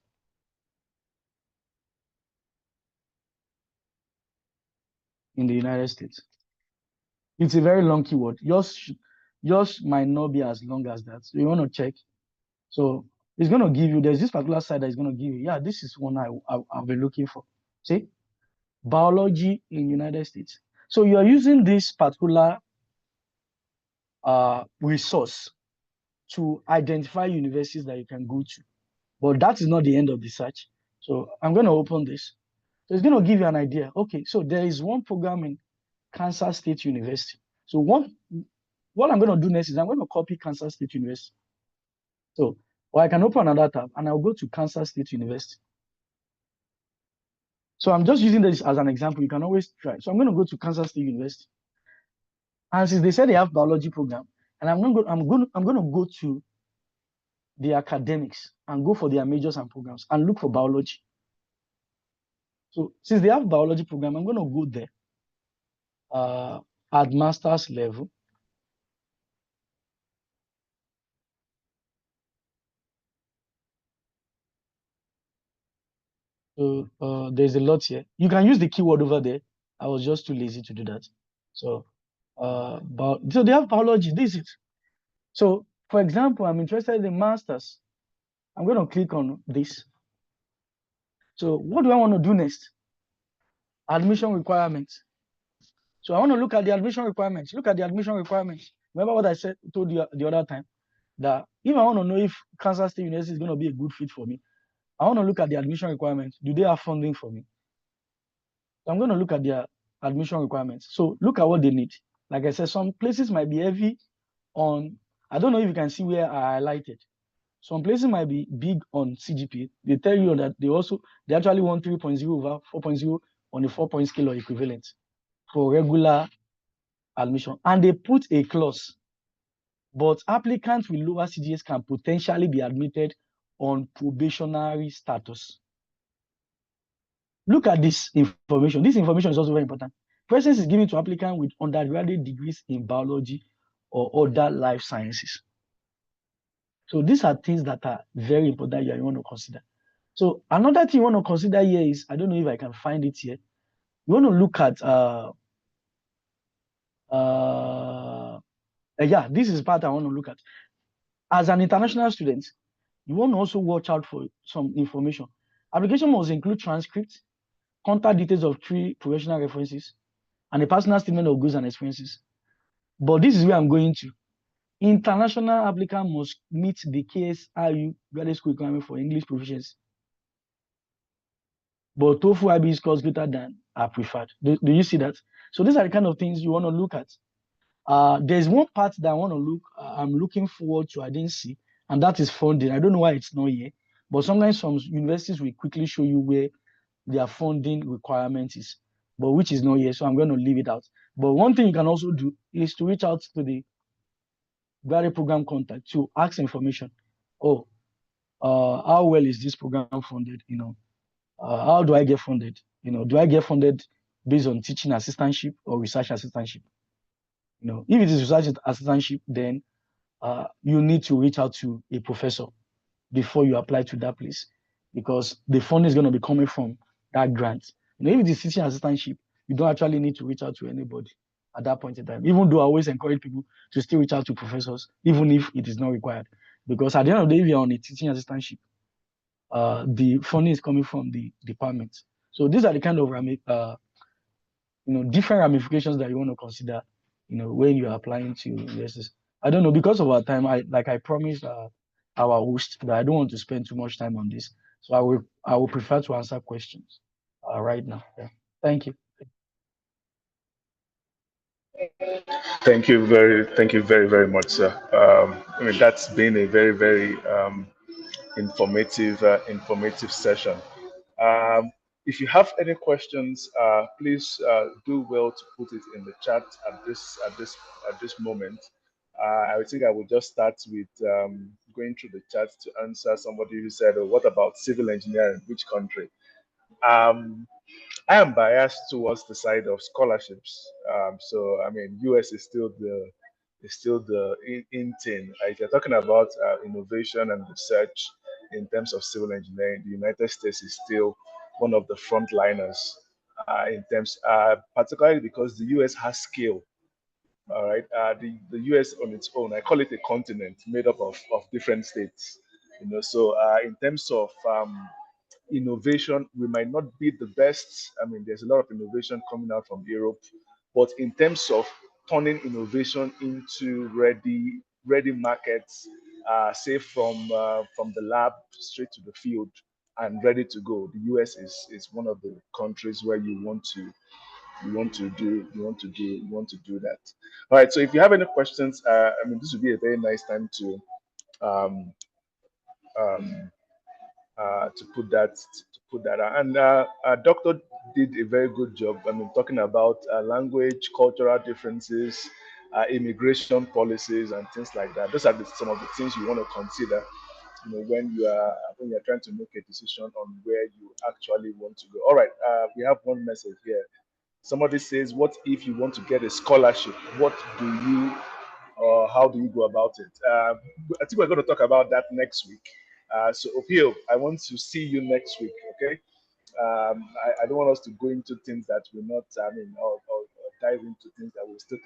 in the United States. It's a very long keyword. Yours might not be as long as that. So you want to check. So it's going to give you, there's this particular side that is going to give you, yeah, this is one I've been looking for. See, biology in United States. So you're using this particular resource to identify universities that you can go to. But that is not the end of the search. So I'm going to open this. So it's going to give you an idea. Okay, so there is one program in Kansas State University. So what I'm going to do next is I'm going to copy Kansas State University. So, or I can open another tab and I'll go to Kansas State University. So I'm just using this as an example. You can always try. So I'm going to go to Kansas State University. And since they said they have biology program, and I'm going to go to the academics and go for their majors and programs and look for biology. So since they have biology program, I'm going to go there at master's level. So there's a lot here. You can use the keyword over there. I was just too lazy to do that. So, so they have biology. This is it. So, for example, I'm interested in masters. I'm going to click on this. So, what do I want to do next? Admission requirements. So, I want to look at the admission requirements. Look at the admission requirements. Remember what I told you the other time, that if I want to know if Kansas State University is going to be a good fit for me, I want to look at the admission requirements. Do they have funding for me? So I'm going to look at their admission requirements. So look at what they need. Like I said, some places might be heavy on, I don't know if you can see where I highlighted. Some places might be big on CGPA. They tell you that they actually want 3.0 over 4.0 on a 4-point scale or equivalent for regular admission. And they put a clause, but applicants with lower CGS can potentially be admitted on probationary status. Look at this information. This information is also very important. Presence is given to applicants with undergraduate degrees in biology or other life sciences. So these are things that are very important you want to consider. So another thing you want to consider here is, I don't know if I can find it here. You want to look at, yeah, this is part I want to look at. As an international student, you want to also watch out for some information. Application must include transcripts, contact details of 3 professional references, and a personal statement of goods and experiences. But this is where I'm going to. International applicant must meet the KSIU graduate school requirement for English proficiency. But TOEFL IB scores greater than are preferred. Do you see that? So these are the kind of things you want to look at. There's one part that I'm looking forward to, I didn't see, and that is funding. I don't know why it's not here, but sometimes some universities will quickly show you where their funding requirement is, but which is not here, so I'm going to leave it out. But one thing you can also do is to reach out to the graduate program contact to ask information. Oh, how well is this program funded? How do I get funded? Do I get funded based on teaching assistantship or research assistantship? If it is research assistantship, then you need to reach out to a professor before you apply to that place, because the funding is going to be coming from that grant. If it is teaching assistantship, you don't actually need to reach out to anybody at that point in time. Even though I always encourage people to still reach out to professors, even if it is not required, because at the end of the day, if you're on a teaching assistantship, the funding is coming from the department. So these are the kind of different ramifications that you want to consider, when you're applying to universities. I don't know, because of our time, I promised our host that I don't want to spend too much time on this. So I will prefer to answer questions right now. Yeah. Thank you. Thank you very, very much, sir. That's been a very, very informative session. If you have any questions, please do well to put it in the chat at this moment. I think I will just start with going through the chat to answer somebody who said, "Oh, what about civil engineering? Which country?" Um, I am biased towards the side of scholarships. So I mean, US is still the in thing. If you're talking about innovation and research in terms of civil engineering, the United States is still one of the frontliners in terms, particularly because the US has scale. All right, the US on its own, I call it a continent made up of different states. So in terms of innovation, we might not be the best. I mean, there's a lot of innovation coming out from Europe, but in terms of turning innovation into ready markets, say from the lab straight to the field and ready to go, the US is one of the countries where you want to do that. All right. So if you have any questions, I mean, this would be a very nice time um, um, to put that out. And Doctor did a very good job. I mean, talking about language, cultural differences, immigration policies, and things like that. Those are some of the things you want to consider. When you're trying to make a decision on where you actually want to go. All right, we have one message here. Somebody says, "What if you want to get a scholarship? What do you or how do you go about it?" I think we're going to talk about that next week. So, Opio, I want to see you next week, okay? I don't want us to go into things that we're not, I mean, or dive into things that we'll still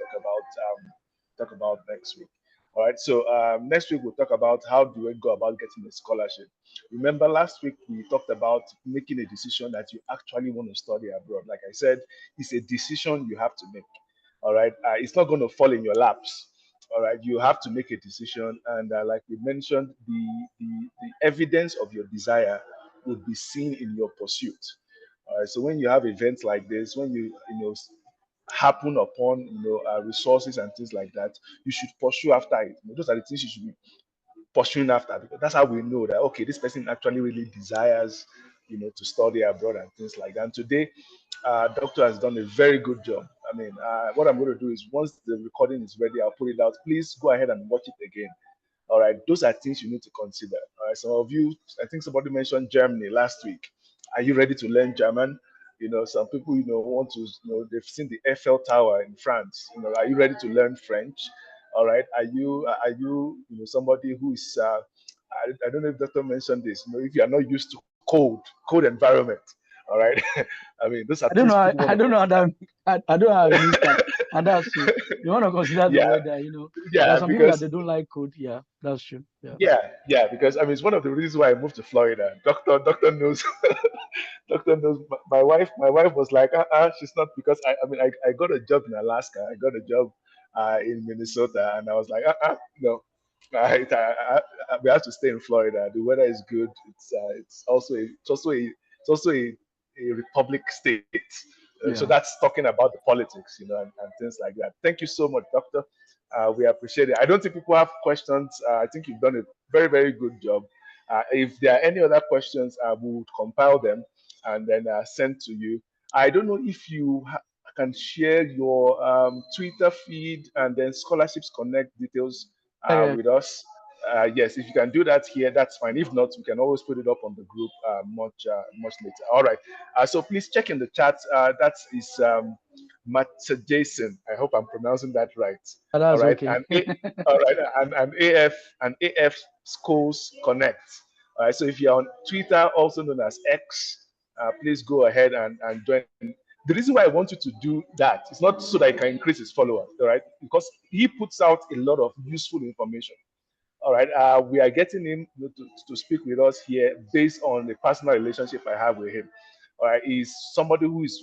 talk about next week. All right. So next week we'll talk about how do we go about getting a scholarship. Remember, last week we talked about making a decision that you actually want to study abroad. Like I said, it's a decision you have to make. All right. It's not going to fall in your laps. All right. You have to make a decision, and like we mentioned, the evidence of your desire would be seen in your pursuit. All right. So when you have events like this, when happen upon resources and things like that, you should pursue after it. Those are the things you should be pursuing after, because that's how we know that okay, this person actually really desires to study abroad and things like that. And today, doctor has done a very good job. I mean, what I'm going to do is once the recording is ready, I'll put it out. Please go ahead and watch it again. All right, those are things you need to consider. All right, some of you, I think somebody mentioned Germany last week. Are you ready to learn German? Some people, want to, they've seen the Eiffel Tower in France. Are you ready to learn French? All right, somebody who is, I don't know if doctor mentioned this. If you are not used to cold environment, all right. I mean, those are I don't things know. people want I to don't know how consider. that. I don't know how I missed that. And that's true. You want to consider the Yeah, weather. There are yeah, some people that because they don't like cold. Yeah, that's true. Yeah. yeah, because I mean, it's one of the reasons why I moved to Florida. Doctor knows. Doctor knows. My wife was like, she's not, because I got a job in Alaska. I got a job in Minnesota, and I was like, no. We have to stay in Florida. The weather is good. It's also a republic state. So Yeah. that's talking about the politics, and things like that. Thank you so much, Doctor. We appreciate it. I don't think people have questions. I think you've done a very, very good job. If there are any other questions, we would compile them and then send to you. I don't know if you can share your Twitter feed and then Scholarships Connect details Yeah. Yeah. with us. Yes, if you can do that here, that's fine. If not, we can always put it up on the group much later. All right. So please check in the chat. That is Matt Jason. I hope I'm pronouncing that right. All That's right. okay. All right. And AF Schools Connect. All right. So if you're on Twitter, also known as X, please go ahead and join. The reason why I want you to do that is not so that I can increase his followers, all right? Because he puts out a lot of useful information. All right, we are getting him to speak with us here based on the personal relationship I have with him. All right, he's somebody who is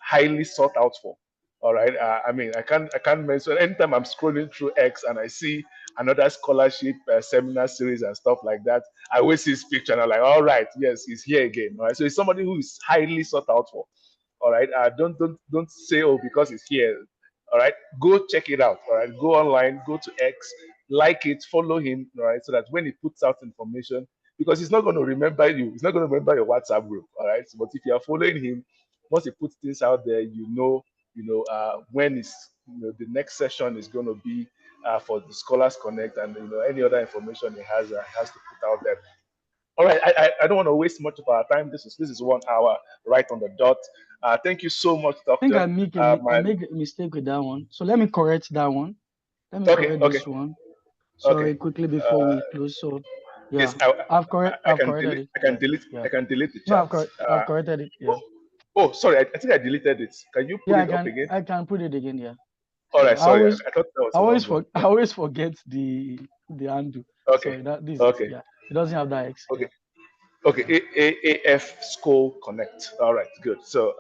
highly sought out for. All right, I mean, I can't mention anytime I'm scrolling through X and I see another scholarship seminar series and stuff like that. I always see his picture and I'm like, all right, yes, he's here again. All right, so he's somebody who is highly sought out for. All right, don't say, oh, because it's here. All right, go check it out. All right, go online, go to X, like it, follow him. All right, so that when he puts out information, because he's not going to remember you. He's not going to remember your WhatsApp group. All right. So, but if you are following him, once he puts things out there, when is the next session is going to be for the Scholars Connect, and any other information he has to put out there. All right, I don't want to waste much of our time. This is 1 hour right on the dot. Thank you so much, I think Doctor. I make a mistake with that one. So let me correct that one. Let me Okay, correct okay, this one. okay. Sorry, quickly before we close. So Yes, yeah, I I've can corrected delete. it. I can Yeah, delete. yeah. I can delete the No, chat. I've corrected it. Yeah. Oh, sorry. I think I deleted it. Can you put Yeah, it up again? I can put it again. Yeah. All Yeah. right. Sorry, I thought that was the wrong one. I always forget the handle. Okay, Sorry, that this is it. okay, Yeah. It doesn't have that X. okay. Yeah. Okay, AF School Connect. All right, good. So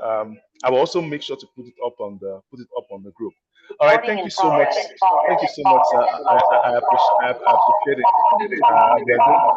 I will also make sure to put it up on the group. All right, thank you so much. Thank you so much. I appreciate it. We are going to